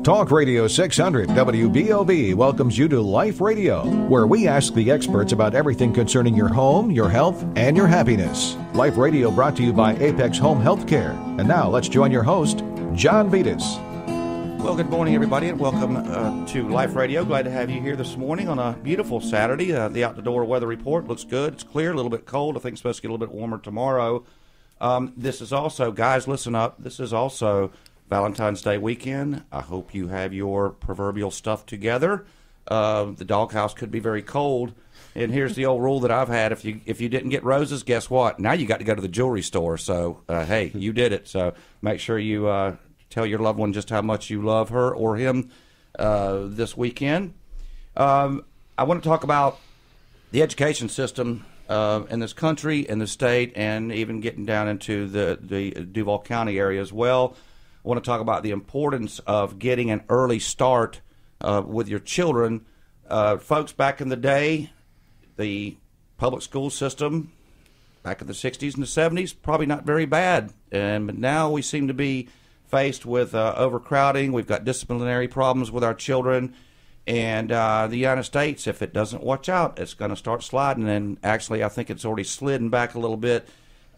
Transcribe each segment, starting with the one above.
Talk Radio 600 WBOB welcomes you to Life Radio, where we ask the experts about everything concerning your home, your health, and your happiness. Life Radio brought to you by Apex Home Healthcare. And now let's join your host, John Vitas. Well, good morning, everybody, and welcome to Life Radio. Glad to have you here this morning on a beautiful Saturday. The out-the-door weather report looks good. It's clear, a little bit cold. I think it's supposed to get a little bit warmer tomorrow. This is also, guys, listen up, this is also Valentine's Day weekend. I hope you have your proverbial stuff together. The doghouse could be very cold. And here's the old rule that I've had. If you didn't get roses, guess what? Now you got to go to the jewelry store. So, hey, you did it. So make sure you tell your loved one just how much you love her or him this weekend. I want to talk about the education system in this country, in the state, and even getting down into the Duval County area as well. I want to talk about the importance of getting an early start with your children. Folks, back in the day, the public school system, back in the 60s and the 70s, probably not very bad. But now we seem to be faced with overcrowding. We've got disciplinary problems with our children. And the United States, if it doesn't watch out, it's going to start sliding. And actually, I think it's already slidden back a little bit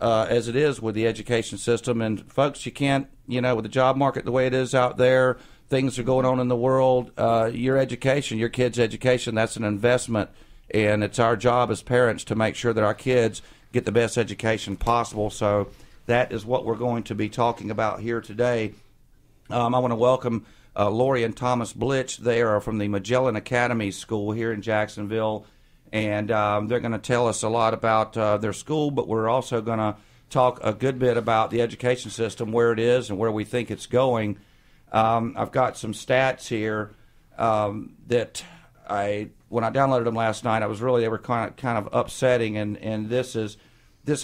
as it is with the education system. And folks, you can't, with the job market the way it is out there, things are going on in the world. Your education, your kids' education, that's an investment. And it's our job as parents to make sure that our kids get the best education possible. So that is what we're going to be talking about here today. I want to welcome Lorrie and Thomas Blitch. They are from the Magellan Academies school here in Jacksonville. And they're going to tell us a lot about their school, but we're also going to talk a good bit about the education system, where it is and where we think it's going. I've got some stats here that when I downloaded them last night, they were kind of upsetting, and this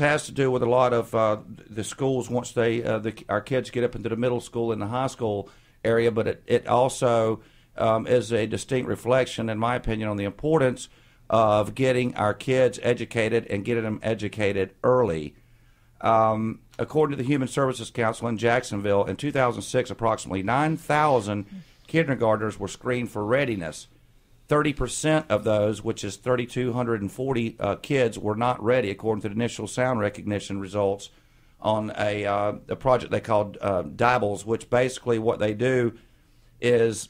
has to do with a lot of the schools once our kids get up into the middle school and the high school area, but it also is a distinct reflection, in my opinion, on the importance of getting our kids educated and getting them educated early. According to the Human Services Council in Jacksonville, in 2006, approximately 9,000 kindergartners were screened for readiness. 30% of those, which is 3,240 kids, were not ready, according to the initial sound recognition results on a project they called DIBELS, which basically what they do is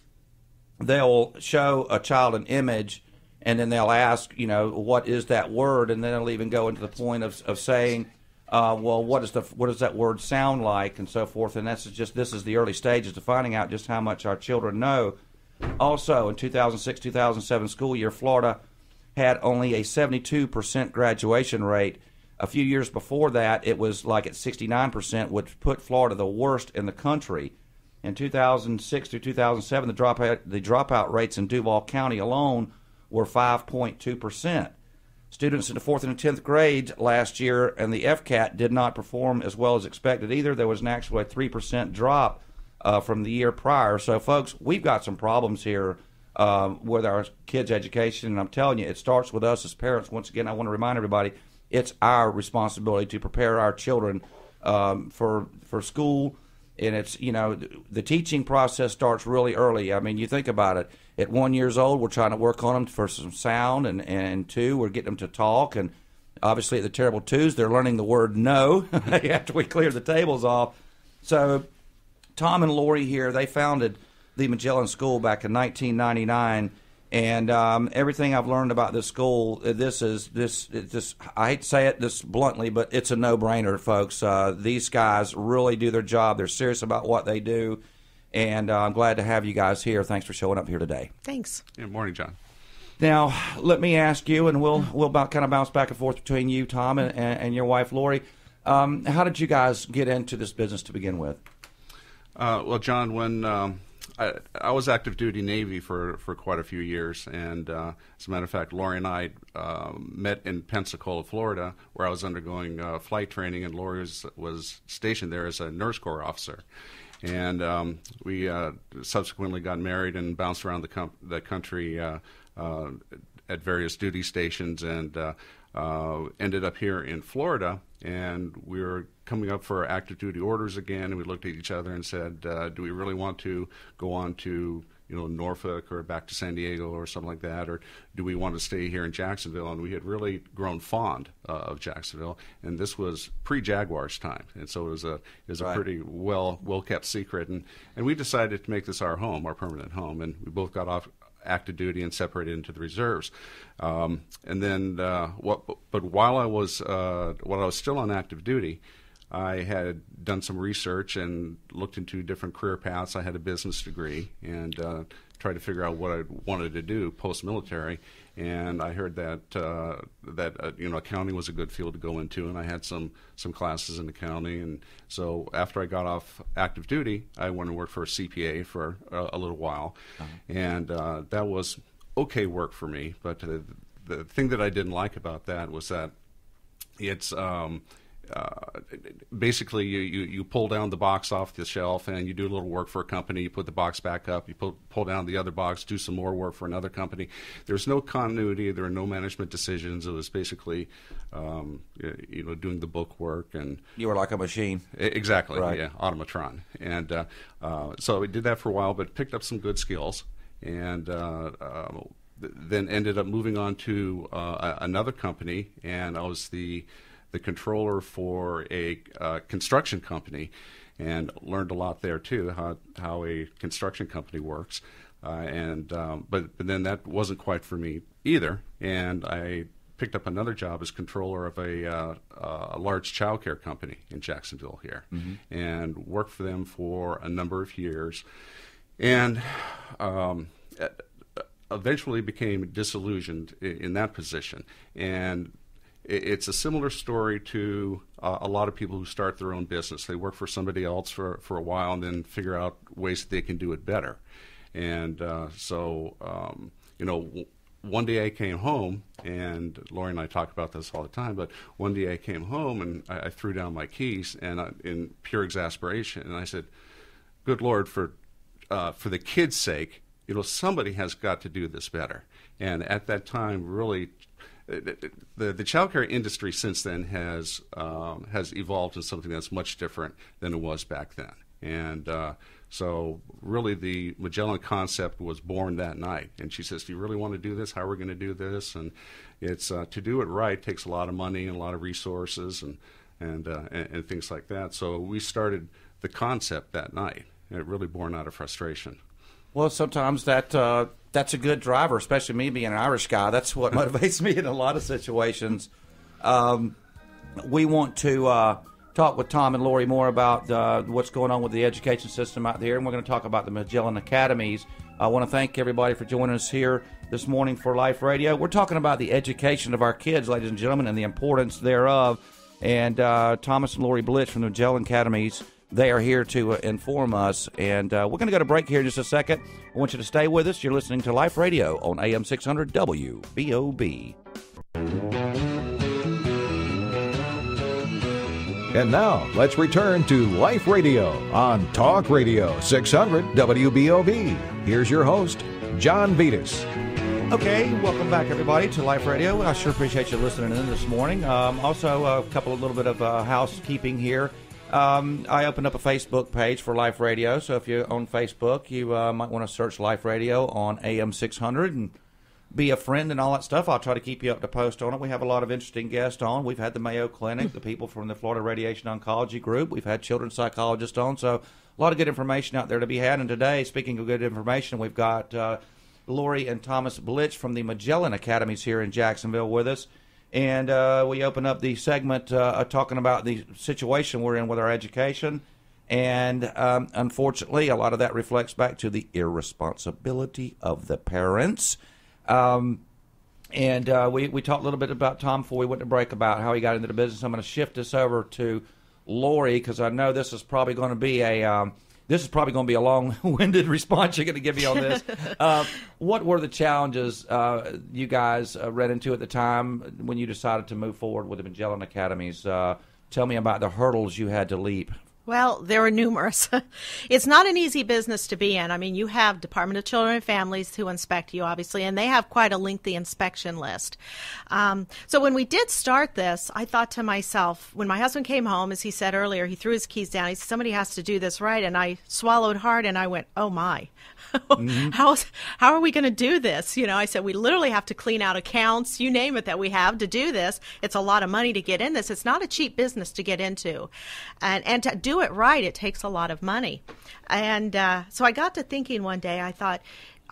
they'll show a child an image, and then they'll ask, what is that word? And then they'll even go into the point of saying, well, what does that word sound like, and so forth. And this is the early stages of finding out just how much our children know. Also, in 2006-2007 school year, Florida had only a 72% graduation rate. A few years before that, it was like at 69%, which put Florida the worst in the country. In 2006 through 2007, the dropout rates in Duval County alone were 5.2%. Students in the 4th and 10th grades last year and the FCAT did not perform as well as expected either. There was an actual 3% drop from the year prior. So, folks, we've got some problems here with our kids' education, and I'm telling you, it starts with us as parents. Once again, I want to remind everybody, it's our responsibility to prepare our children for school. And it's, the teaching process starts really early. I mean, you think about it. At 1 year old, we're trying to work on them for some sound, and 2, we're getting them to talk. And obviously at the terrible 2s, they're learning the word no after we clear the tables off. So Tom and Lorrie here, they founded the Magellan School back in 1999. And everything I've learned about this school, I hate to say it this bluntly, but it's a no-brainer, folks. These guys really do their job. They're serious about what they do, and I'm glad to have you guys here. Thanks for showing up here today. Thanks. Good morning, John. Now, let me ask you, and we'll kind of bounce back and forth between you, Tom, and your wife, Lorrie. How did you guys get into this business to begin with? Well, John, when I was active duty Navy for quite a few years, and as a matter of fact, Lorrie and I met in Pensacola, Florida, where I was undergoing flight training, and Lorrie was stationed there as a nurse corps officer. And we subsequently got married and bounced around the country at various duty stations. And ended up here in Florida, and we were coming up for active duty orders again, and we looked at each other and said, do we really want to go on to Norfolk or back to San Diego or something like that, or do we want to stay here in Jacksonville? And we had really grown fond of Jacksonville, and this was pre-Jaguars time, and so it was a Right. pretty well kept secret, and we decided to make this our home, our permanent home, and we both got off active duty and separated into the reserves, and then but while I was still on active duty, I had done some research and looked into different career paths. I had a business degree and tried to figure out what I wanted to do post-military. And I heard that accounting was a good field to go into, and I had some classes in accounting. And so after I got off active duty, I went and worked for a CPA for a little while, and that was okay work for me. But the thing that I didn't like about that was that it's basically you pull down the box off the shelf and you do a little work for a company, you put the box back up, you pull down the other box, do some more work for another company. There's no continuity, there are no management decisions. It was basically doing the book work. And you were like a machine. Exactly, right. Yeah, automatron. And so we did that for a while, but picked up some good skills, and then ended up moving on to another company, and I was the controller for a construction company, and learned a lot there too, how a construction company works. But then that wasn't quite for me either, and I picked up another job as controller of a large child care company in Jacksonville here, and worked for them for a number of years, and eventually became disillusioned in that position. And it's a similar story to a lot of people who start their own business. They work for somebody else for a while and then figure out ways that they can do it better. And one day I came home, and Lorrie and I talk about this all the time, but one day I came home and I threw down my keys in pure exasperation, and I said, good Lord, for the kids' sake, somebody has got to do this better. And at that time, really, the child care industry since then has evolved into something that's much different than it was back then. And so really the Magellan concept was born that night. And she says, do you really want to do this? How are we going to do this? And it's to do it right takes a lot of money and a lot of resources and things like that. So we started the concept that night, and it really born out of frustration. Well, sometimes that's a good driver, especially me being an Irish guy. That's what motivates me in a lot of situations. We want to talk with Tom and Lorrie more about what's going on with the education system out there, and we're going to talk about the Magellan Academies. I want to thank everybody for joining us here this morning for Life Radio. We're talking about the education of our kids, ladies and gentlemen, and the importance thereof. And Thomas and Lorrie Blitch from the Magellan Academies, they are here to inform us, and we're going to go to break here in just a second. I want you to stay with us. You're listening to Life Radio on AM 600 WBOB. And now, let's return to Life Radio on Talk Radio 600 WBOB. Here's your host, John Vitas. Okay, welcome back, everybody, to Life Radio. I sure appreciate you listening in this morning. Also, a little bit of housekeeping here. I opened up a Facebook page for Life Radio, so if you're on Facebook, you might want to search Life Radio on AM 600 and be a friend and all that stuff. I'll try to keep you up to post on it. We have a lot of interesting guests on. We've had the Mayo Clinic, the people from the Florida Radiation Oncology Group. We've had children's psychologists on, so a lot of good information out there to be had. And today, speaking of good information, we've got Lorrie and Thomas Blitch from the Magellan Academies here in Jacksonville with us. And we open up the segment talking about the situation we're in with our education. And unfortunately, a lot of that reflects back to the irresponsibility of the parents. We talked a little bit about Tom before we went to break about how he got into the business. I'm going to shift this over to Lorrie because I know this is probably going to be a long-winded response you're going to give me on this. What were the challenges you guys ran into at the time when you decided to move forward with the Magellan Academies? Tell me about the hurdles you had to leap. Well, there are numerous. It's not an easy business to be in. I mean, you have Department of Children and Families who inspect you, obviously, and they have quite a lengthy inspection list. So when we did start this, I thought to myself, when my husband came home, as he said earlier, he threw his keys down. He said, somebody has to do this right. And I swallowed hard and I went, oh, my. Mm-hmm. How are we going to do this? You know, I said, we literally have to clean out accounts, you name it, that we have to do this. It's a lot of money to get in this. It's not a cheap business to get into. And to do it right, it takes a lot of money. And so I got to thinking one day, I thought,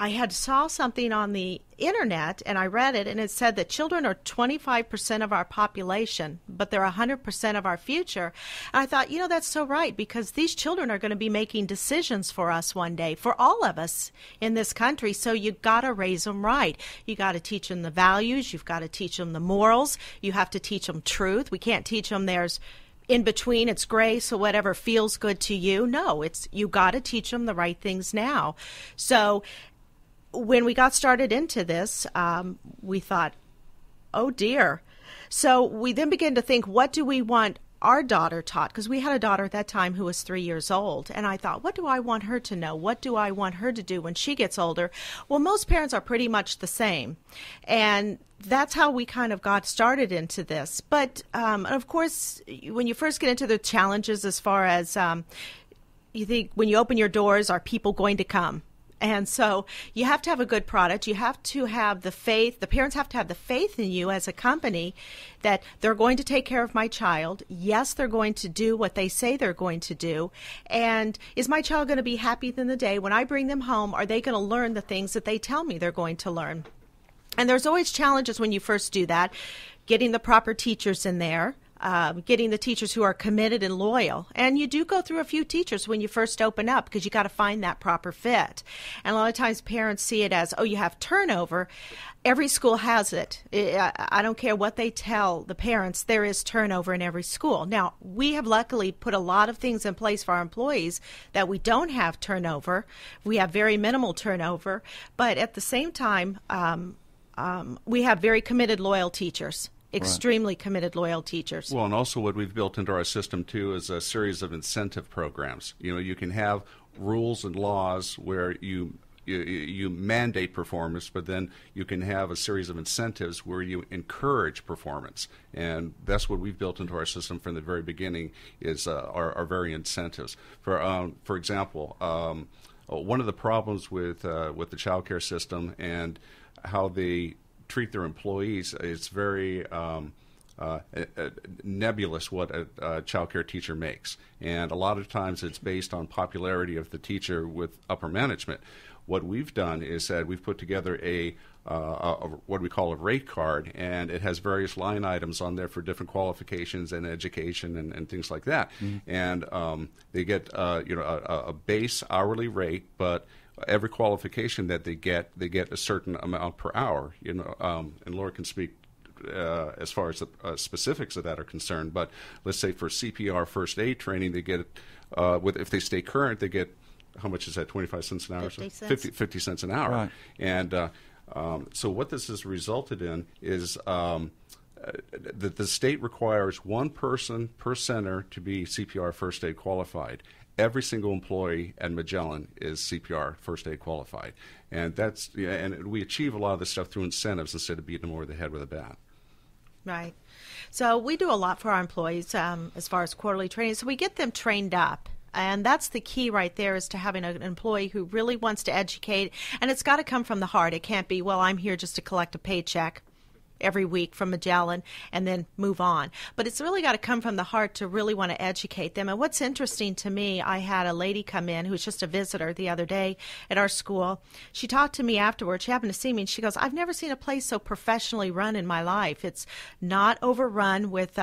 I had saw something on the internet and I read it, and it said that children are 25% of our population, but they're 100% of our future. And I thought, you know, that's so right, because these children are going to be making decisions for us one day, for all of us in this country. So you got to raise them right. You got to teach them the values. You've got to teach them the morals. You have to teach them truth. We can't teach them there's in between, it's gray, so whatever feels good to you. No, it's you got to teach them the right things now. So when we got started into this, we thought, oh dear. So we then began to think, what do we want our daughter taught? Because we had a daughter at that time who was 3 years old. And I thought, what do I want her to know? What do I want her to do when she gets older? Well, most parents are pretty much the same. And that's how we kind of got started into this. But, of course, when you first get into the challenges as far as you think when you open your doors, are people going to come? And so you have to have a good product. You have to have the faith. The parents have to have the faith in you as a company that they're going to take care of my child. Yes, they're going to do what they say they're going to do. And is my child going to be happy in the day? When I bring them home, are they going to learn the things that they tell me they're going to learn? And there's always challenges when you first do that, getting the proper teachers in there. Getting the teachers who are committed and loyal. And you do go through a few teachers when you first open up because you got to find that proper fit. And a lot of times parents see it as, oh, you have turnover. Every school has it. I don't care what they tell the parents, there is turnover in every school. Now, we have luckily put a lot of things in place for our employees that we don't have turnover. We have very minimal turnover. But at the same time, we have very committed, loyal teachers. Extremely committed, loyal teachers. Well, and also what we've built into our system, too, is a series of incentive programs. You know, you can have rules and laws where you mandate performance, but then you can have a series of incentives where you encourage performance. And that's what we've built into our system from the very beginning is our very incentives. For example, one of the problems with the child care system and how they treat their employees, it's very nebulous what a child care teacher makes. And a lot of times it's based on popularity of the teacher with upper management. What we've done is that we've put together a what we call a rate card, and it has various line items on there for different qualifications and education and things like that. Mm-hmm. And they get a base hourly rate, but every qualification that they get a certain amount per hour. You know, and Laura can speak as far as the specifics of that are concerned. But let's say for CPR first aid training, they get if they stay current, they get how much is that? 25 cents an hour? 50 cents. 50 cents an hour. Right. And so what this has resulted in is that the state requires one person per center to be CPR first aid qualified. Every single employee at Magellan is CPR first aid qualified, and and we achieve a lot of this stuff through incentives instead of beating them over the head with a bat. Right. So we do a lot for our employees as far as quarterly training. So we get them trained up. And that's the key right there, is to having an employee who really wants to educate. And it's got to come from the heart. It can't be, well, I'm here just to collect a paycheck every week from Magellan and then move on. But it's really got to come from the heart to really want to educate them. And what's interesting to me, I had a lady come in who was just a visitor the other day at our school. She talked to me afterwards. She happened to see me, and she goes, I've never seen a place so professionally run in my life. It's not overrun with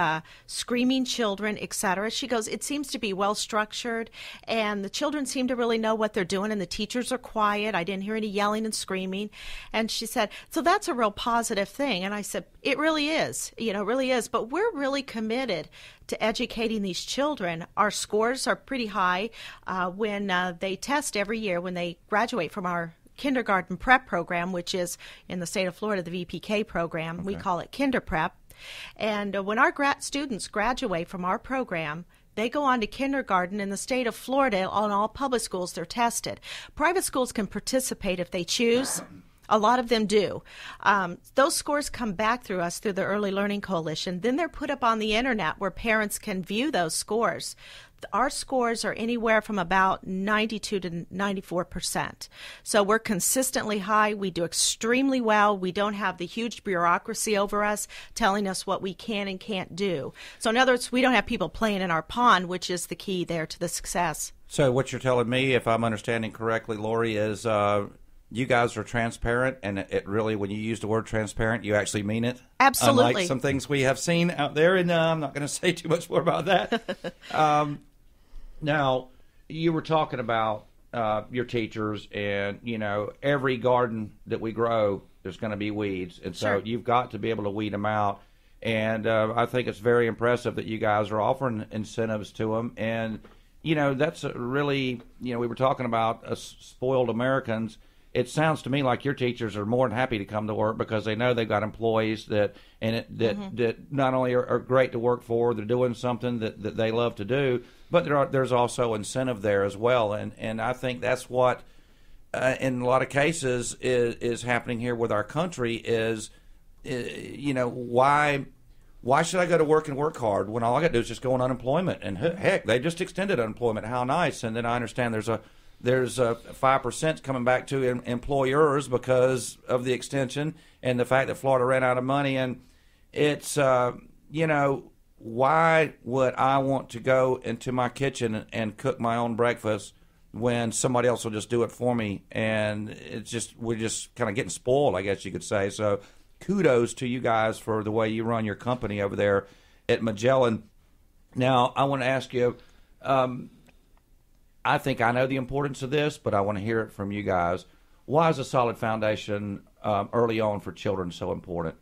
screaming children, etc. She goes, it seems to be well structured, and the children seem to really know what they're doing, and the teachers are quiet. I didn't hear any yelling and screaming. And she said, so that's a real positive thing. And I said, it really is, really is. But we're really committed to educating these children. Our scores are pretty high when they test every year when they graduate from our kindergarten prep program, which is in the state of Florida, the VPK program. Okay. We call it Kinder Prep. And when our students graduate from our program, They go on to kindergarten. In the state of Florida, on all public schools, they're tested. Private schools can participate if they choose. A lot of them do. Those scores come back through us through the Early Learning Coalition. Then they're put up on the internet where parents can view those scores. Our scores are anywhere from about 92 to 94%. So we're consistently high. We do extremely well. We don't have the huge bureaucracy over us telling us what we can and can't do. So in other words, we don't have people playing in our pond, which is the key there to the success. So what you're telling me, if I'm understanding correctly, Lorrie, is you guys are transparent, and it really, when you use the word transparent, you actually mean it. Absolutely. Unlike some things we have seen out there, and I'm not going to say too much more about that. Now, you were talking about your teachers, and, you know, every garden that we grow, there's going to be weeds, and so you've got to be able to weed them out. And I think it's very impressive that you guys are offering incentives to them. And, you know, that's really, you know, we were talking about spoiled Americans. It sounds to me like your teachers are more than happy to come to work because they know they've got employees that not only are great to work for, they're doing something that they love to do, but there's also incentive there as well. And I think that's what, in a lot of cases, is happening here with our country is, you know, why should I go to work and work hard when all I got to do is just go on unemployment? And heck, they just extended unemployment. How nice. And then I understand there's 5% coming back to employers because of the extension and the fact that Florida ran out of money. And it's, you know, why would I want to go into my kitchen and cook my own breakfast when somebody else will just do it for me? And it's just, we're just kind of getting spoiled, I guess you could say. So kudos to you guys for the way you run your company over there at Magellan. Now, I want to ask you, I think I know the importance of this, but I want to hear it from you guys. Why is a solid foundation early on for children so important?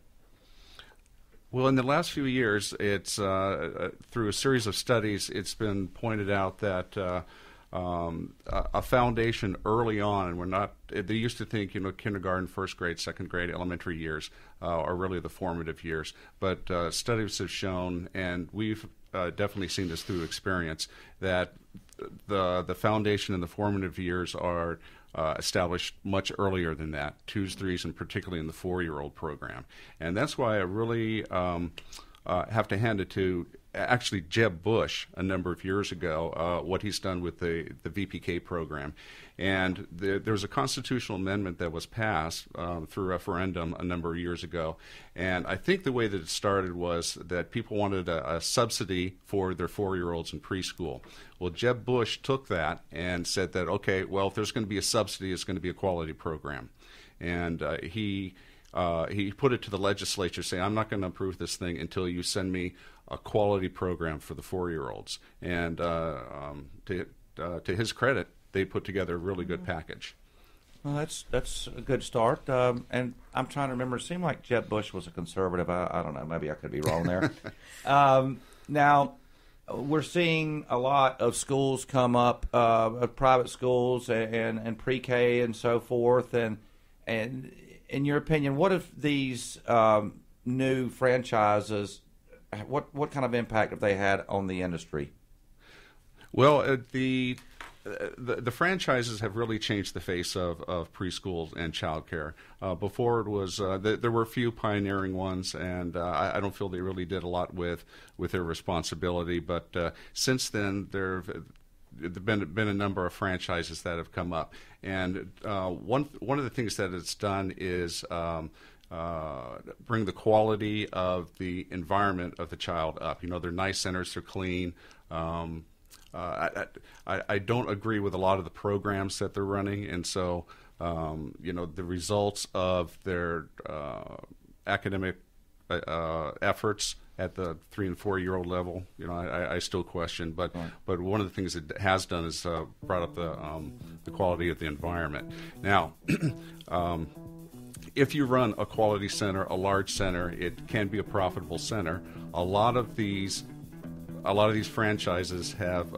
Well, in the last few years, it's through a series of studies, it's been pointed out that a foundation early on, and we're not, they used to think, you know, kindergarten, first grade, second grade, elementary years are really the formative years. But studies have shown, and we've definitely seen this through experience, that the foundation in the formative years are established much earlier than that, 2s, 3s, and particularly in the 4-year-old program. And that's why I really have to hand it to actually Jeb Bush a number of years ago, what he's done with the VPK program. And there was a constitutional amendment that was passed through referendum a number of years ago. And I think the way that it started was that people wanted a subsidy for their 4-year-olds in preschool. Well, Jeb Bush took that and said that, okay, well, if there's going to be a subsidy, it's going to be a quality program. And he put it to the legislature, saying, I'm not going to approve this thing until you send me a quality program for the 4-year-olds. And to his credit, they put together a really good package. Well, that's a good start. And I'm trying to remember, it seemed like Jeb Bush was a conservative. I don't know, maybe I could be wrong there. Now, we're seeing a lot of schools come up, private schools and pre-K and so forth. And in your opinion, what if these new franchises, what kind of impact have they had on the industry? Well, the franchises have really changed the face of preschools and childcare. Before it was there were a few pioneering ones, and I don't feel they really did a lot with their responsibility. But since then, there've been a number of franchises that have come up, and one of the things that it's done is bring the quality of the environment of the child up. You know, they're nice centers, they're clean. I don't agree with a lot of the programs that they're running, and so you know, the results of their academic efforts at the 3- and 4-year-old level, you know, I still question. But one of the things it has done is brought up the quality of the environment. Now, if you run a quality center, a large center, it can be a profitable center. A lot of these franchises have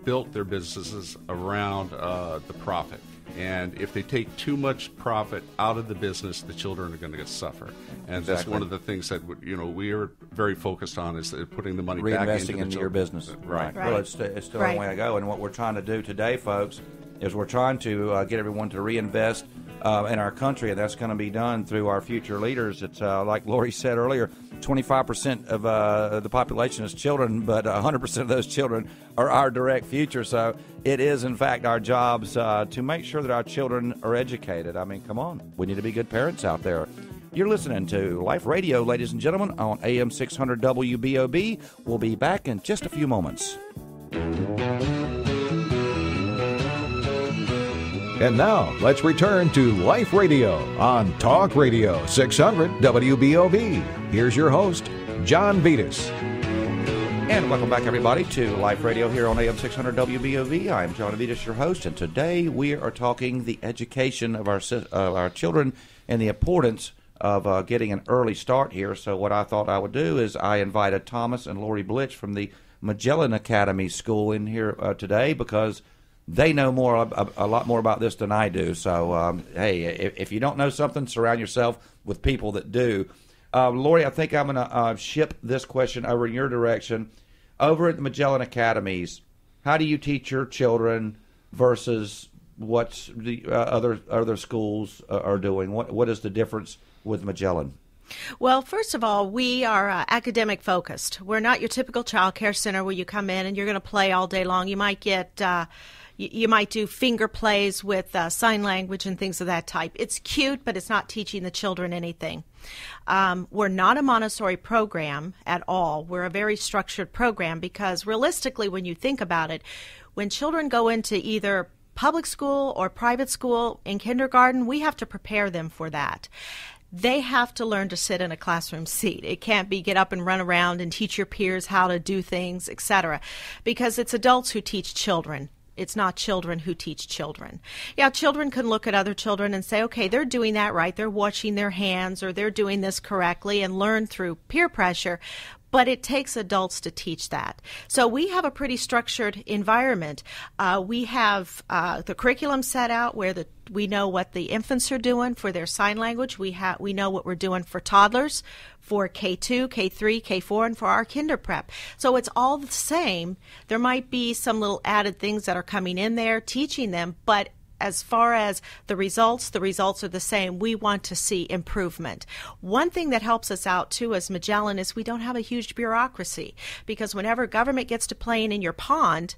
built their businesses around the profit, And if they take too much profit out of the business, the children are going to suffer. And that's one of the things that we are very focused on, is putting the money back into your business. Right. Well, it's still a long way to go. And what we're trying to do today, folks, is we're trying to get everyone to reinvest in our country, and that's going to be done through our future leaders. It's like Lorrie said earlier, 25% of the population is children, but 100% of those children are our direct future. So it is, in fact, our jobs to make sure that our children are educated. I mean, come on. We need to be good parents out there. You're listening to Life Radio, ladies and gentlemen, on AM 600 WBOB. We'll be back in just a few moments. And now, let's return to Life Radio on Talk Radio 600 WBOB. Here's your host, John Vitas. And welcome back, everybody, to Life Radio here on AM 600 WBOB. I'm John Vitas, your host, and today we are talking the education of our children and the importance of getting an early start here. So what I thought I would do is I invited Thomas and Lorrie Blitch from the Magellan Academies School in here today, because they know a lot more about this than I do. So, hey, if you don't know something, surround yourself with people that do. Lorrie, I think I'm going to ship this question over in your direction. Over at the Magellan Academies, how do you teach your children versus what the other schools are doing? What is the difference with Magellan? Well, first of all, we are academic focused. We're not your typical child care center where you come in and you're going to play all day long. You might get you might do finger plays with sign language and things of that type. It's cute, but it's not teaching the children anything. We're not a Montessori program at all. We're a very structured program, because realistically, when you think about it, when children go into either public school or private school in kindergarten, we have to prepare them for that. They have to learn to sit in a classroom seat. It can't be get up and run around and teach your peers how to do things, etc., because it's adults who teach children. It's not children who teach children. Yeah, children can look at other children and say, okay, they're doing that right. They're washing their hands, or they're doing this correctly, and learn through peer pressure. But it takes adults to teach that. So we have a pretty structured environment. We have the curriculum set out where we know what the infants are doing for their sign language. We know what we're doing for toddlers, for K2, K3, K4, and for our kinder prep. So it's all the same. There might be some little added things that are coming in there, teaching them, but as far as the results are the same. We want to see improvement. One thing that helps us out, too, as Magellan, is we don't have a huge bureaucracy, because whenever government gets to playing in your pond,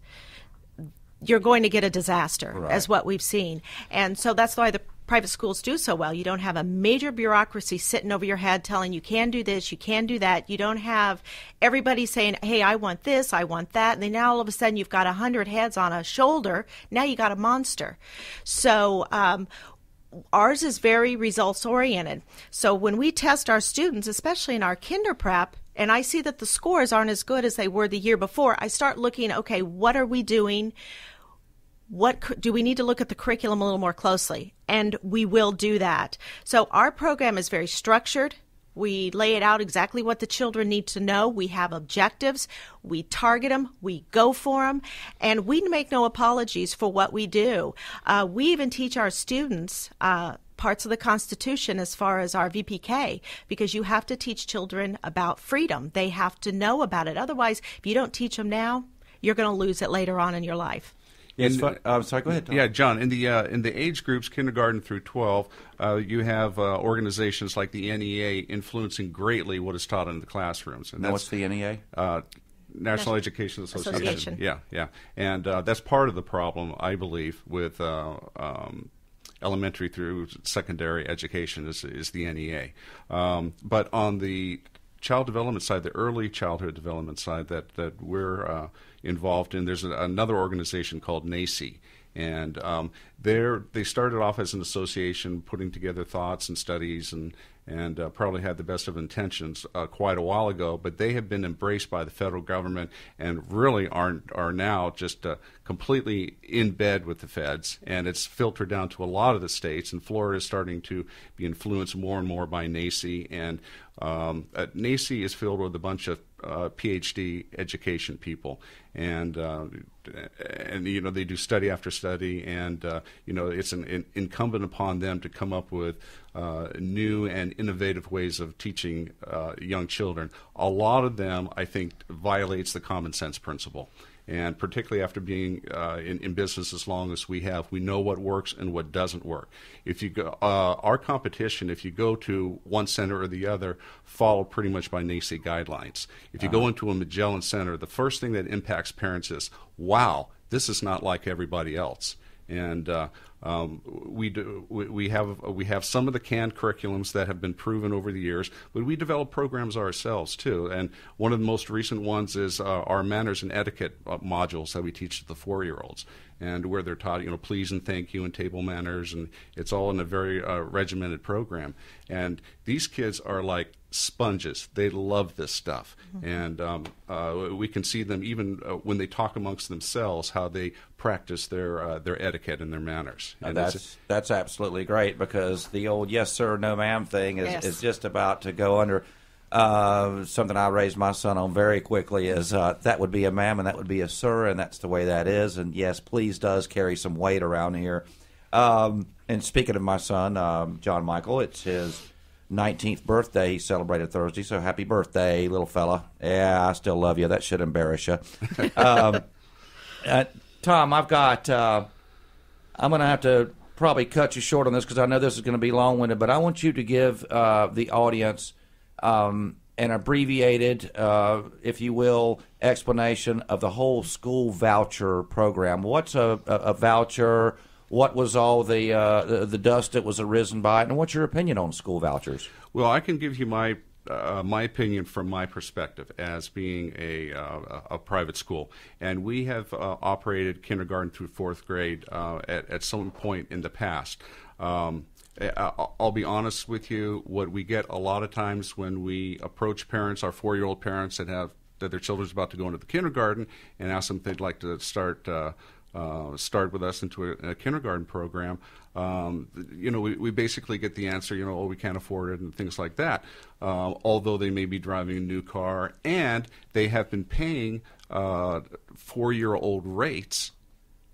you're going to get a disaster, right, as what we've seen. And so that's why the private schools do so well. You don't have a major bureaucracy sitting over your head telling you can do this, you can do that. You don't have everybody saying, hey, I want this, I want that. And then now all of a sudden you've got 100 heads on a shoulder. Now you got a monster. So ours is very results oriented. So when we test our students, especially in our kinder prep, and I see that the scores aren't as good as they were the year before, I start looking, okay, what are we doing? What do we need to look at the curriculum a little more closely? And we will do that. So our program is very structured. We lay it out exactly what the children need to know. We have objectives. We target them. We go for them. And we make no apologies for what we do. We even teach our students parts of the Constitution as far as our VPK, because you have to teach children about freedom. They have to know about it. Otherwise, if you don't teach them now, you're going to lose it later on in your life. Yes, sorry, go ahead, Tom. Yeah, John, in the age groups, kindergarten through 12, you have organizations like the NEA influencing greatly what is taught in the classrooms. And what's the NEA? National Education Association. Yeah. And that's part of the problem, I believe, with elementary through secondary education is the NEA. But on the child development side, the early childhood development side that we're involved in, there's another organization called NACI. And they started off as an association putting together thoughts and studies and probably had the best of intentions quite a while ago, but they have been embraced by the federal government and really are now just completely in bed with the feds, and it's filtered down to a lot of the states, and Florida is starting to be influenced more and more by NACI, and NACI is filled with a bunch of PhD education people, and they do study after study, and it's incumbent upon them to come up with new and innovative ways of teaching young children. A lot of them, I think, violates the common sense principle. And particularly after being in business as long as we have, we know what works and what doesn't work. If you go, our competition, if you go to one center or the other, follow pretty much by NACI guidelines. If you go into a Magellan center, the first thing that impacts parents is, wow, this is not like everybody else. And we have some of the canned curriculums that have been proven over the years, but we develop programs ourselves too. And one of the most recent ones is our manners and etiquette modules that we teach to the 4-year-olds, and where they're taught, please and thank you and table manners, and it's all in a very regimented program. And these kids are like sponges. They love this stuff. And we can see them even when they talk amongst themselves, how they practice their etiquette and their manners. And that's absolutely great, because the old yes sir, no ma'am thing is just about to go under. Something I raised my son on very quickly is that would be a ma'am and that would be a sir, and that's the way that is. And yes, please does carry some weight around here. And speaking of my son, John Michael, it's his 19th birthday. He celebrated Thursday, so happy birthday, little fella. Yeah, I still love you. That should embarrass you. Tom, I've got I'm going to have to probably cut you short on this because I know this is going to be long-winded, but I want you to give the audience an abbreviated, if you will, explanation of the whole school voucher program. What's a voucher? What was all the dust that was arisen by it, and what's your opinion on school vouchers? Well, I can give you my opinion from my perspective as being a private school, and we have operated kindergarten through 4th grade at some point in the past. I'll be honest with you, what we get a lot of times when we approach parents, our 4-year-old parents that their children's about to go into the kindergarten, and ask them if they'd like to start with us into a kindergarten program, we basically get the answer, oh, we can't afford it and things like that, although they may be driving a new car and they have been paying 4-year-old rates.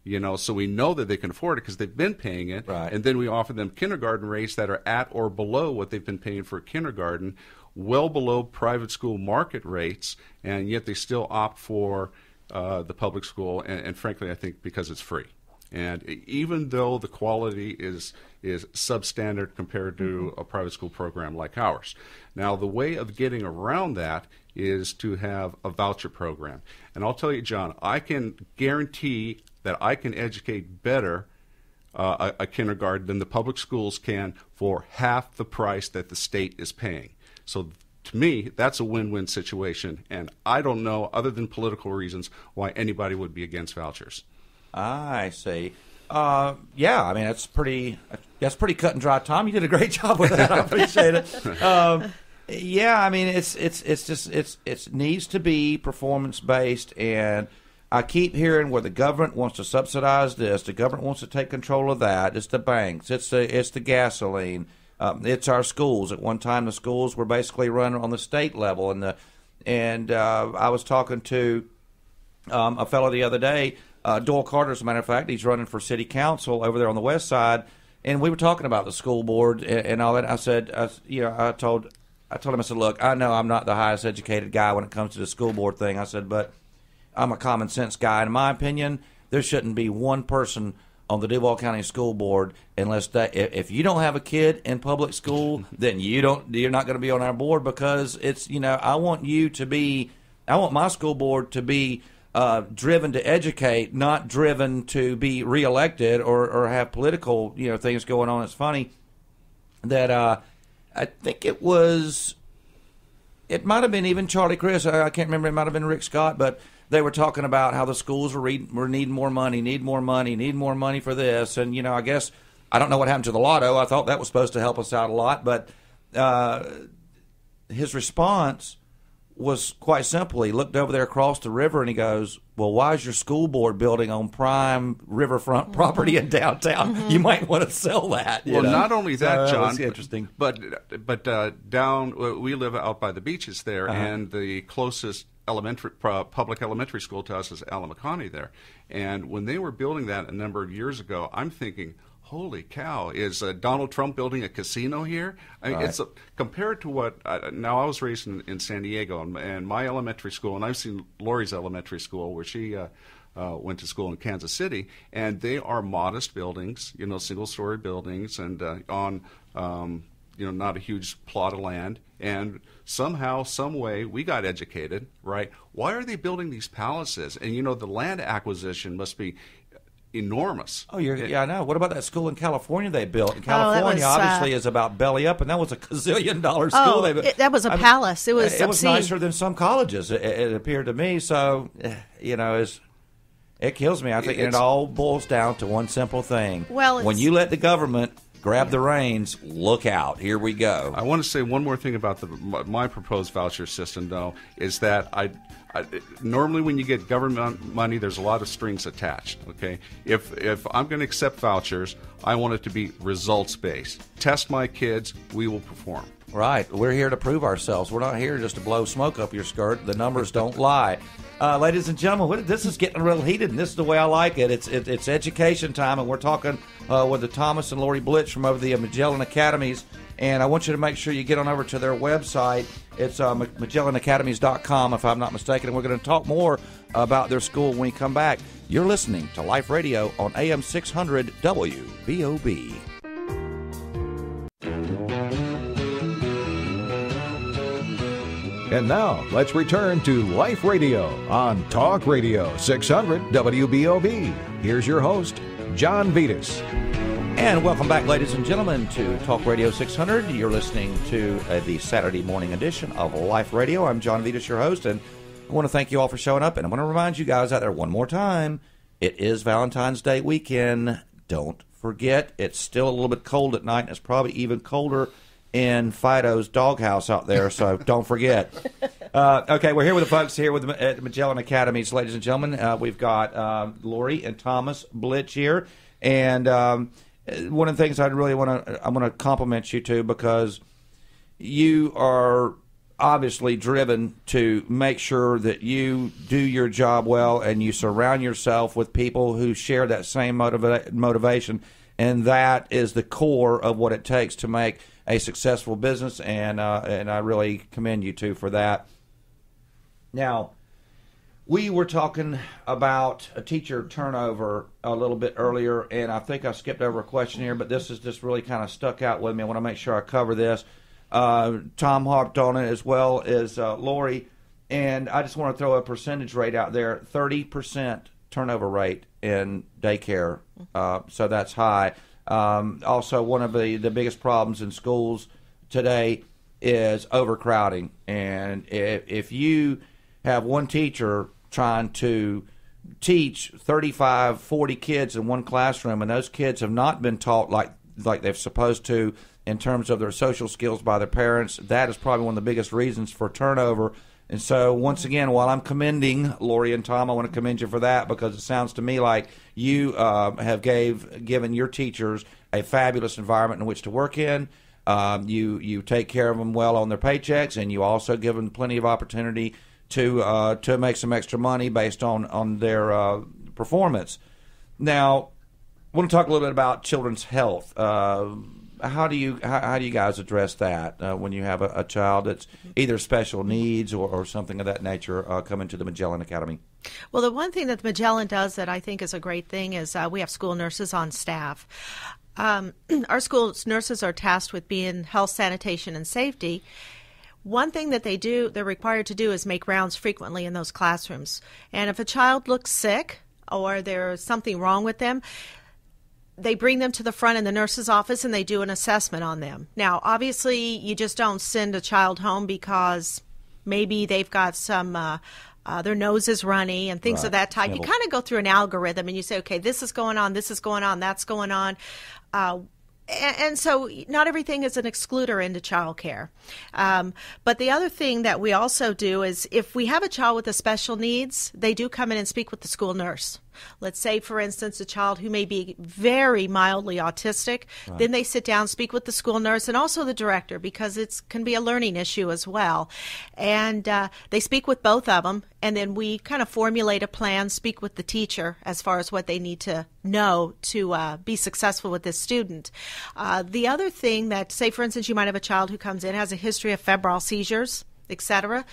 So we know that they can afford it because they've been paying it. Right. And then we offer them kindergarten rates that are at or below what they've been paying for kindergarten, well below private school market rates, and yet they still opt for the public school, and frankly, I think because it's free. And even though the quality is substandard compared to a private school program like ours. Now, the way of getting around that is to have a voucher program. And I'll tell you, John, I can guarantee that I can educate better a kindergarten than the public schools can for half the price that the state is paying. So to me, that's a win-win situation, and I don't know, other than political reasons, why anybody would be against vouchers. I see. Yeah, I mean, that's pretty cut and dry. Tom, you did a great job with that. I appreciate it. Yeah, I mean, it needs to be performance based, and I keep hearing where the government wants to subsidize this, the government wants to take control of that. It's the banks, it's the gasoline, it's our schools. At one time, the schools were basically run on the state level, and I was talking to a fellow the other day, Doyle Carter, as a matter of fact. He's running for city council over there on the west side, and we were talking about the school board and all that. I said, I told him, I said, look, I know I'm not the highest educated guy when it comes to the school board thing. I said, but I'm a common sense guy. In my opinion, there shouldn't be one person on the Duval County School Board unless if you don't have a kid in public school, then you're not going to be on our board, because it's, I want my school board to be driven to educate, not driven to be reelected or have political things going on. It's funny that I think it might have been even Charlie Chris. I can't remember. It might have been Rick Scott, but they were talking about how the schools were needing more money, need more money for this. And, I guess I don't know what happened to the lotto. I thought that was supposed to help us out a lot. But his response was quite simple. He looked over there across the river and he goes, well, why is your school board building on prime riverfront property in downtown? You might want to sell that. Well, not only that, John, was interesting. But down, we live out by the beaches there, and the closest public elementary school to us is Alamocani there. And when they were building that a number of years ago, I'm thinking, holy cow, is Donald Trump building a casino here? I mean, it's compared to what, now I was raised in San Diego, and my elementary school, and I've seen Lorrie's elementary school where she went to school in Kansas City, and they are modest buildings, single-story buildings, and on, not a huge plot of land. And somehow, some way, we got educated, right? Why are they building these palaces? And, the land acquisition must be enormous. Oh, I know. What about that school in California they built? In California, obviously, is about belly up, and that was a gazillion-dollar school. That was a palace. It was nicer than some colleges, it appeared to me. So, it kills me. I think it all boils down to one simple thing. Well, when you let the government grab the reins, look out. Here we go. I want to say one more thing about my proposed voucher system, though, is that I normally when you get government money, there's a lot of strings attached, okay? If I'm going to accept vouchers, I want it to be results-based. Test my kids, we will perform. Right. We're here to prove ourselves. We're not here just to blow smoke up your skirt. The numbers don't lie. Ladies and gentlemen, this is getting real heated, and this is the way I like it. It's education time, and we're talking with the Thomas and Lorrie Blitch from over the Magellan Academies. And I want you to make sure you get on over to their website. It's MagellanAcademies.com, if I'm not mistaken. And we're going to talk more about their school when we come back. You're listening to Life Radio on AM 600 WBOB. And now, let's return to Life Radio on Talk Radio 600 WBOB. Here's your host, John Vitas. And welcome back, ladies and gentlemen, to Talk Radio 600. You're listening to the Saturday morning edition of Life Radio. I'm John Vitas, your host, and I want to thank you all for showing up. And I want to remind you guys out there one more time, it is Valentine's Day weekend. Don't forget, it's still a little bit cold at night, and it's probably even colder in Fido's doghouse out there, so don't forget. Okay, we're here with the folks here with the Magellan Academies, ladies and gentlemen. We've got Lorrie and Thomas Blitch here, and one of the things I want to compliment you to, because you are obviously driven to make sure that you do your job well, and you surround yourself with people who share that same motivation, and that is the core of what it takes to make a successful business, and I really commend you two for that. Now, we were talking about a teacher turnover a little bit earlier, and I think I skipped over a question here, but this is just really kind of stuck out with me. I want to make sure I cover this. Tom harped on it as well as Lorrie, and I just want to throw a percentage rate out there, 30% turnover rate in daycare, so that's high. Also, one of the biggest problems in schools today is overcrowding, and if you have one teacher trying to teach 35, 40 kids in one classroom, and those kids have not been taught like they're supposed to in terms of their social skills by their parents, that is probably one of the biggest reasons for turnover. And so, once again, while I'm commending Lorrie and Tom, I want to commend you for that, because it sounds to me like you have given your teachers a fabulous environment in which to work in. You take care of them well on their paychecks, and you also give them plenty of opportunity to make some extra money based on their performance. Now, I want to talk a little bit about children's health. How do you guys address that when you have a child that's either special needs or something of that nature coming to the Magellan Academy? Well, the one thing that the Magellan does that I think is a great thing is we have school nurses on staff. Our school nurses are tasked with being health, sanitation, and safety. One thing that they're required to do is make rounds frequently in those classrooms. And if a child looks sick or there's something wrong with them, they bring them to the front in the nurse's office and they do an assessment on them. Now, obviously, you just don't send a child home because maybe they've got some, their nose is runny and things of that type. You kind of go through an algorithm and you say, okay, this is going on, that's going on. And so not everything is an excluder into childcare. But the other thing that we also do is if we have a child with a special needs, they do come in and speak with the school nurse. Let's say, for instance, a child who may be very mildly autistic, right. Then they sit down, speak with the school nurse and also the director because it can be a learning issue as well. And they speak with both of them, and then we kind of formulate a plan, speak with the teacher as far as what they need to know to be successful with this student. The other thing that, say, for instance, you might have a child who comes in, has a history of febrile seizures, etc.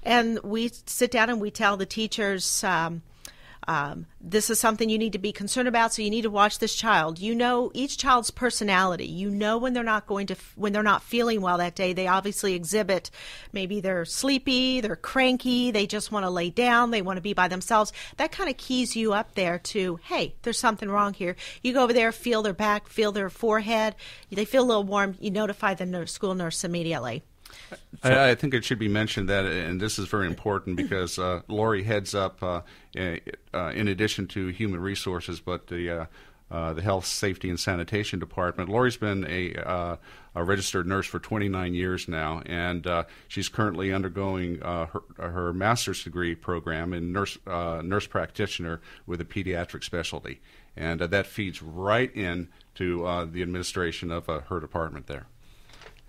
And we sit down and we tell the teachers, this is something you need to be concerned about, so you need to watch this child. You know each child's personality. You know when they're not feeling well that day. They obviously exhibit, maybe they're sleepy, they're cranky, they just want to lay down, they want to be by themselves. That kind of keys you up there to, hey, there's something wrong here. You go over there, feel their back, feel their forehead. They feel a little warm. You notify the school nurse immediately. I think it should be mentioned that, and this is very important because Lorrie heads up, in addition to human resources, but the health, safety, and sanitation department. Lorrie's been a registered nurse for 29 years now, and she's currently undergoing her master's degree program in nurse practitioner with a pediatric specialty, and that feeds right into the administration of her department there.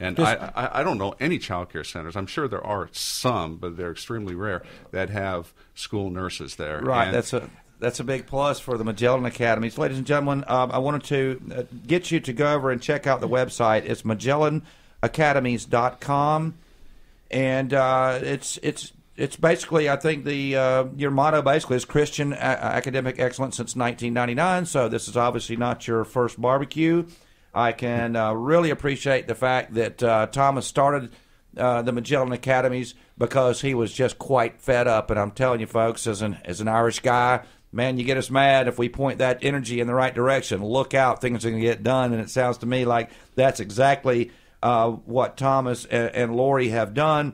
And I don't know any child care centers. I'm sure there are some, but they're extremely rare, that have school nurses there. Right. And that's a big plus for the Magellan Academies. Ladies and gentlemen, I wanted to get you to go over and check out the website. It's MagellanAcademies.com. And it's basically, I think your motto basically is Christian academic excellence since 1999. So this is obviously not your first barbecue. I can really appreciate the fact that Thomas started the Magellan Academies because he was just quite fed up. And I'm telling you, folks, as an Irish guy, man, you get us mad if we point that energy in the right direction. Look out, things are going to get done. And it sounds to me like that's exactly what Thomas and Lorrie have done.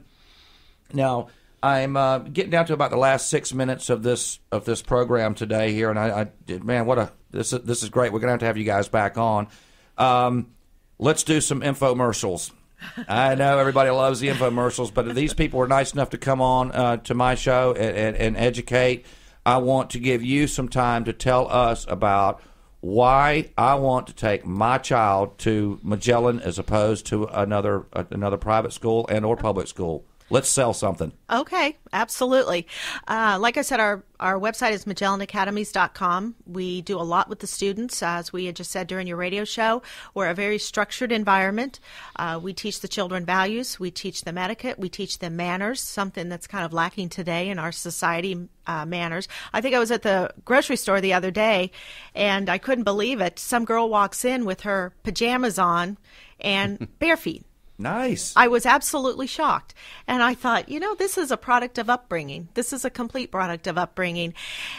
Now, I'm getting down to about the last 6 minutes of this program today here, and this is great. We're going to have you guys back on. Let's do some infomercials. I know everybody loves the infomercials, but these people are nice enough to come on to my show and educate. I want to give you some time to tell us about why I want to take my child to Magellan as opposed to another private school and or public school. Let's sell something. Okay, absolutely. Like I said, our website is MagellanAcademies.com. We do a lot with the students. As we had just said during your radio show, we're a very structured environment. We teach the children values. We teach them etiquette. We teach them manners, something that's kind of lacking today in our society, manners. I think I was at the grocery store the other day, and I couldn't believe it. Some girl walks in with her pajamas on and bare feet. Nice. I was absolutely shocked. And I thought, this is a product of upbringing. This is a complete product of upbringing.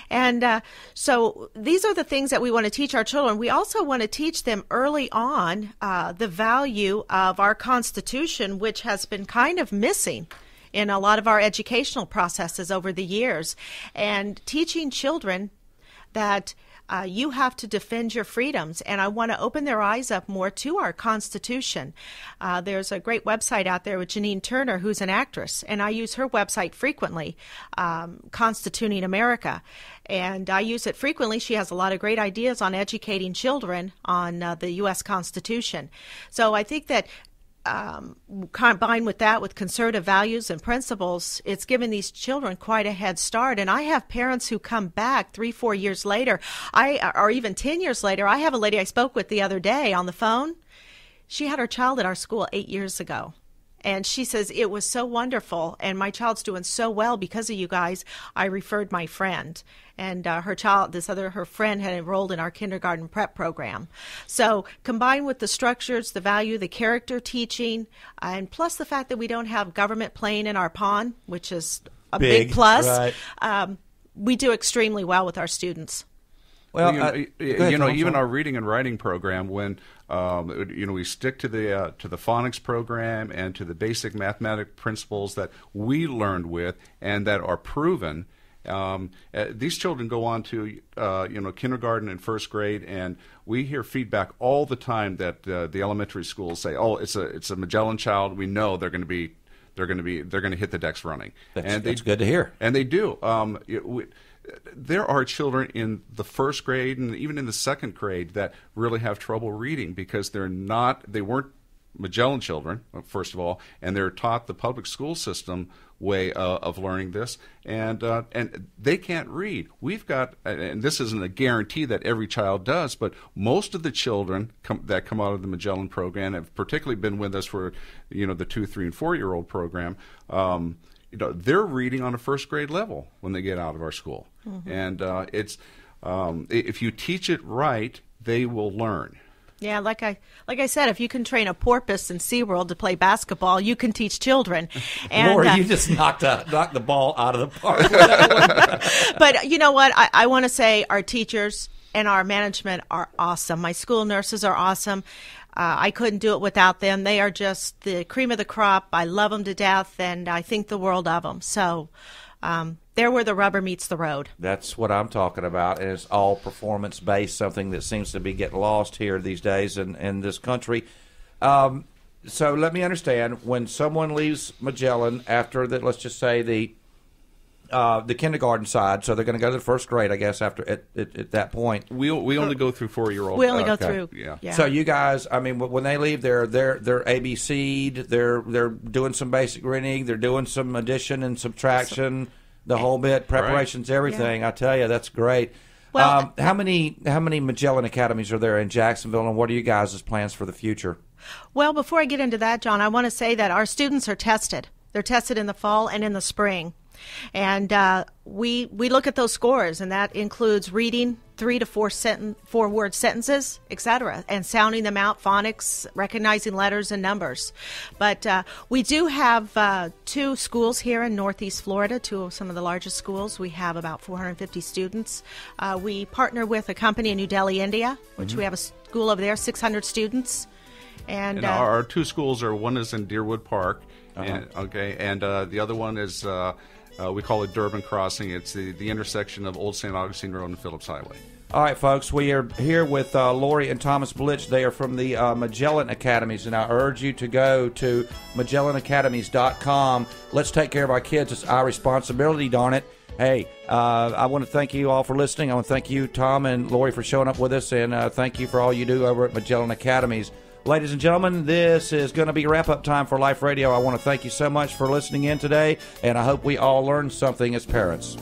And so these are the things that we want to teach our children. We also want to teach them early on the value of our Constitution, which has been kind of missing in a lot of our educational processes over the years. And teaching children that you have to defend your freedoms, and I want to open their eyes up more to our Constitution. There's a great website out there with Janine Turner, who's an actress, and I use her website frequently, Constituting America, and I use it frequently. She has a lot of great ideas on educating children on the U.S. Constitution. So I think that combined with that, with conservative values and principles, it's given these children quite a head start. And I have parents who come back 3-4 years later, or even 10 years later. I have a lady I spoke with the other day on the phone. She had her child at our school 8 years ago. And she says, it was so wonderful, and my child's doing so well because of you guys. I referred my friend, and her friend had enrolled in our kindergarten prep program. So combined with the structures, the value, the character teaching, and plus the fact that we don't have government playing in our pond, which is a big plus, right. We do extremely well with our students. Well, even our reading and writing program, when we stick to the phonics program and to the basic mathematic principles that we learned with and that are proven, These children go on to kindergarten and first grade, and we hear feedback all the time that the elementary schools say, "Oh, it's a Magellan child. We know they're going to hit the decks running." That's good to hear. And they do. There are children in the first grade and even in the second grade that really have trouble reading because they weren't Magellan children, first of all, and they're taught the public school system way of learning this, and they can't read. We've got, and this isn't a guarantee that every child does, but most of the children that come out of the Magellan program have particularly been with us for, the 2, 3, and 4-year-old program. They're reading on a first grade level when they get out of our school, and if you teach it right, they will learn. Yeah, like I said, if you can train a porpoise in SeaWorld to play basketball, you can teach children. And, Lori, you just knocked the ball out of the park. But you know what? I want to say our teachers and our management are awesome. My school nurses are awesome. I couldn't do it without them. They are just the cream of the crop. I love them to death, and I think the world of them. So they're where the rubber meets the road. That's what I'm talking about, and it's all performance-based, something that seems to be getting lost here these days in this country. So let me understand, when someone leaves Magellan after the, let's just say the kindergarten side, so they're going to go to the first grade, I guess, after at that point. We only go through 4-year-olds. We only go through. Yeah. So you guys, I mean, when they leave, they're ABC'd, they're doing some basic reading, they're doing some addition and subtraction, the whole bit, preparations, everything. Yeah. I tell you, that's great. Well, how many Magellan Academies are there in Jacksonville, and what are you guys' plans for the future? Well, before I get into that, John, I want to say that our students are tested. They're tested in the fall and in the spring. And we look at those scores, and that includes reading 3 to 4 word sentences, etc., and sounding them out, phonics, recognizing letters and numbers. But we do have 2 schools here in Northeast Florida, 2 of some of the largest schools. We have about 450 students. We partner with a company in New Delhi, India, which we have a school over there, 600 students. And our 2 schools are, one is in Deerwood Park, and the other one is we call it Durban Crossing. It's the intersection of Old St. Augustine Road and Phillips Highway. All right, folks, we are here with Lorrie and Thomas Blitch. They are from the Magellan Academies, and I urge you to go to MagellanAcademies.com. Let's take care of our kids. It's our responsibility, darn it. Hey, I want to thank you all for listening. I want to thank you, Tom and Lorrie, for showing up with us, and thank you for all you do over at Magellan Academies. Ladies and gentlemen, this is going to be wrap-up time for Life Radio. I want to thank you so much for listening in today, and I hope we all learned something as parents.